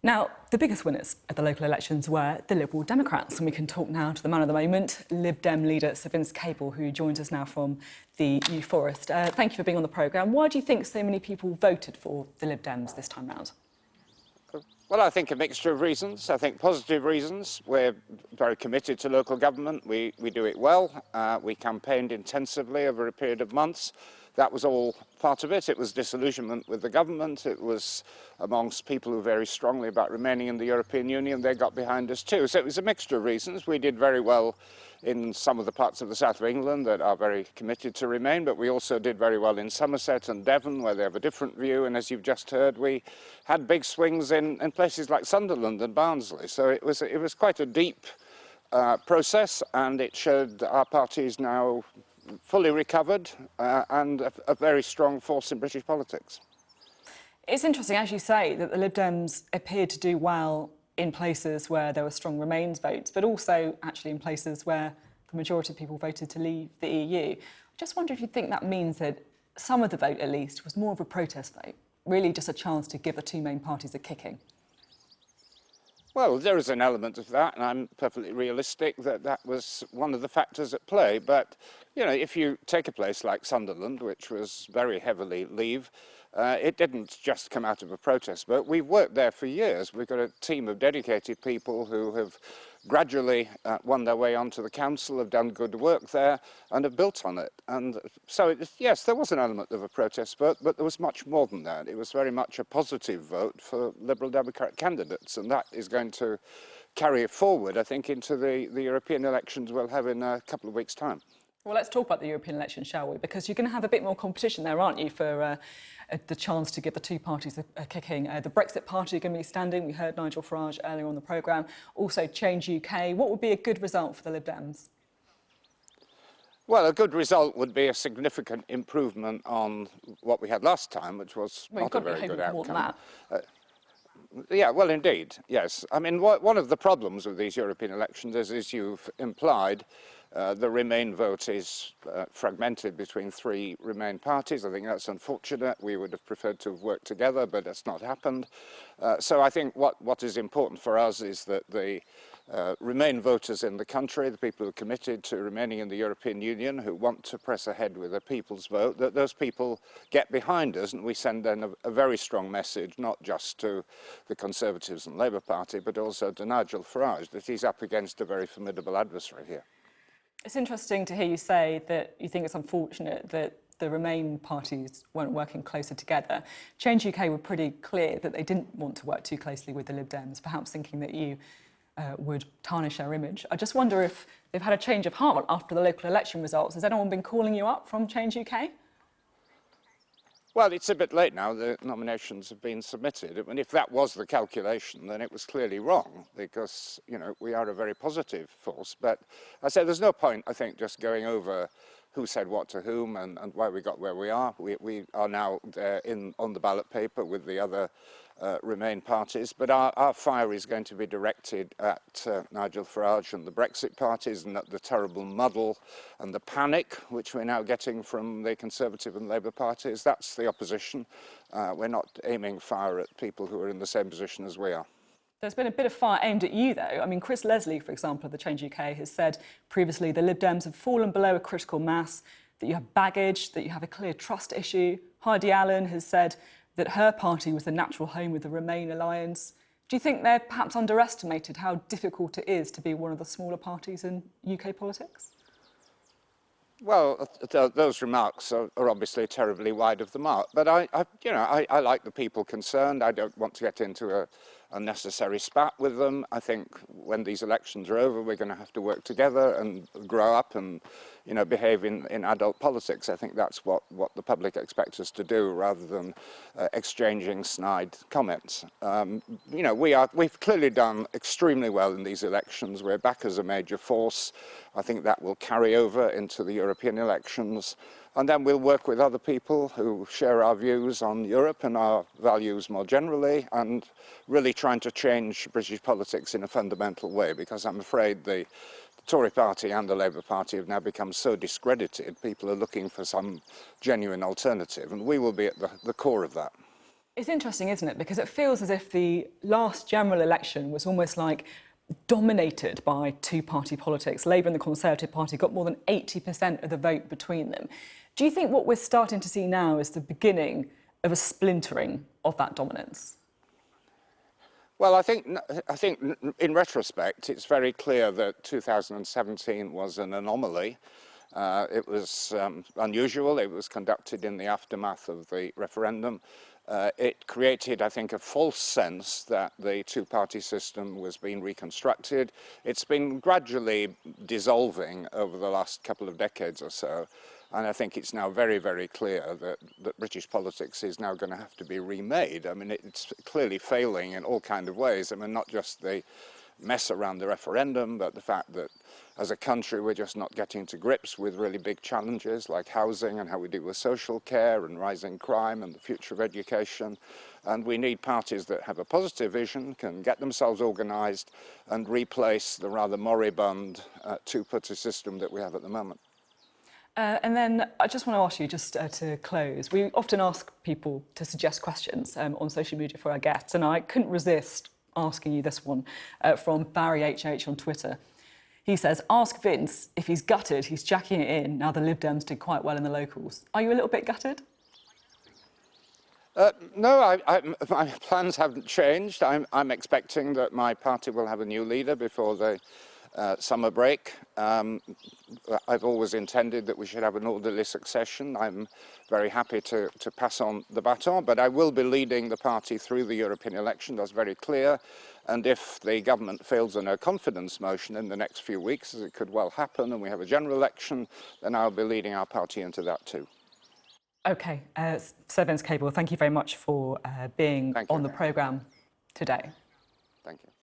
Now, the biggest winners at the local elections were the Liberal Democrats, and we can talk now to the man of the moment, Lib Dem leader Sir Vince Cable, who joins us now from the New Forest. Thank you for being on the programme. Why do you think so many people voted for the Lib Dems this time round? Well, I think a mixture of reasons. I think positive reasons. We're very committed to local government. We do it well. We campaigned intensively over a period of months. That was all part of it. It was disillusionment with the government. It was amongst people who were very strongly about remaining in the European Union. They got behind us too. So it was a mixture of reasons. We did very well in some of the parts of the south of England that are very committed to remain, but we also did very well in Somerset and Devon, where they have a different view. And as you've just heard, we had big swings in places like Sunderland and Barnsley. So it was quite a deep process, and it showed our party is now fully recovered and a very strong force in British politics. It's interesting, as you say, that the Lib Dems appeared to do well in places where there were strong Remains votes, but also actually in places where the majority of people voted to leave the EU. I just wonder if you think that means that some of the vote, at least, was more of a protest vote, really just a chance to give the two main parties a kicking. Well, there is an element of that, and I'm perfectly realistic that that was one of the factors at play. But, you know, if you take a place like Sunderland, which was very heavily Leave, it didn't just come out of a protest vote. We've worked there for years. We've got a team of dedicated people who have gradually won their way onto the council, have done good work there and have built on it. And so, yes, there was an element of a protest vote, but there was much more than that. It was very much a positive vote for Liberal Democrat candidates, and that is going to carry it forward, I think, into the European elections we'll have in a couple of weeks' time. Well, let's talk about the European election, shall we? Because you're going to have a bit more competition there, aren't you, for the chance to give the two parties a kicking. The Brexit party are going to be standing. We heard Nigel Farage earlier on the programme. Also, Change UK. What would be a good result for the Lib Dems? Well, a good result would be a significant improvement on what we had last time, which was not a very good outcome. Yeah, well, indeed, yes. I mean, one of the problems with these European elections is, as you've implied, the Remain vote is fragmented between three Remain parties. I think that's unfortunate. We would have preferred to have worked together, but that's not happened. So I think what is important for us is that the Remain voters in the country, the people who are committed to remaining in the European Union, who want to press ahead with a people's vote, that those people get behind us, and we send then a very strong message, not just to the Conservatives and Labour Party, but also to Nigel Farage, that he's up against a very formidable adversary here. It's interesting to hear you say that you think it's unfortunate that the Remain parties weren't working closer together. Change UK were pretty clear that they didn't want to work too closely with the Lib Dems, perhaps thinking that you would tarnish their image. I just wonder if they've had a change of heart after the local election results. Has anyone been calling you up from Change UK? Well, it's a bit late now. The nominations have been submitted. And if that was the calculation, then it was clearly wrong, because, you know, we are a very positive force. But I say there's no point, I think, just going over who said what to whom and why we got where we are. We are now on the ballot paper with the other Remain parties, but our fire is going to be directed at Nigel Farage and the Brexit parties, and at the terrible muddle and the panic which we're now getting from the Conservative and Labour parties. That's the opposition. We're not aiming fire at people who are in the same position as we are. There's been a bit of fire aimed at you, though. I mean, Chris Leslie, for example, of the Change UK, has said previously the Lib Dems have fallen below a critical mass, that you have baggage, that you have a clear trust issue. Heidi Allen has said that her party was the natural home with the Remain alliance. Do you think they're perhaps underestimated how difficult it is to be one of the smaller parties in UK politics? Well, those remarks are obviously terribly wide of the mark. But I like the people concerned. I don't want to get into a unnecessary spat with them. I think when these elections are over, we're going to have to work together and grow up and, you know, behave in adult politics. I think that's what the public expects us to do, rather than exchanging snide comments. You know, we've clearly done extremely well in these elections. We're back as a major force. I think that will carry over into the European elections. And then we'll work with other people who share our views on Europe and our values more generally, and really trying to change British politics in a fundamental way, because I'm afraid the Tory party and the Labour Party have now become so discredited. People are looking for some genuine alternative, and we will be at the core of that. It's interesting, isn't it? Because it feels as if the last general election was almost like dominated by two-party politics. Labour and the Conservative Party got more than 80% of the vote between them. Do you think what we're starting to see now is the beginning of a splintering of that dominance? Well, I think in retrospect, it's very clear that 2017 was an anomaly. It was unusual. It was conducted in the aftermath of the referendum. It created, I think, a false sense that the two-party system was being reconstructed. It's been gradually dissolving over the last couple of decades or so. And I think it's now very, very clear that British politics is now going to have to be remade. I mean, it's clearly failing in all kinds of ways. I mean, not just the mess around the referendum, but the fact that as a country we're just not getting to grips with really big challenges like housing and how we deal with social care and rising crime and the future of education. And we need parties that have a positive vision, can get themselves organised and replace the rather moribund two-party system that we have at the moment. And then I just want to ask you, just to close, we often ask people to suggest questions on social media for our guests, and I couldn't resist asking you this one from Barry HH on Twitter. He says, ask Vince if he's gutted he's jacking it in now the Lib Dems did quite well in the locals. Are you a little bit gutted? No, my plans haven't changed. I'm expecting that my party will have a new leader before the summer break. I've always intended that we should have an orderly succession. I'm very happy to pass on the baton, but I will be leading the party through the European election, that's very clear. And if the government fails a no confidence motion in the next few weeks, as it could well happen, and we have a general election, then I'll be leading our party into that too. OK, Sir Vince Cable, thank you very much for being on the programme today. Thank you.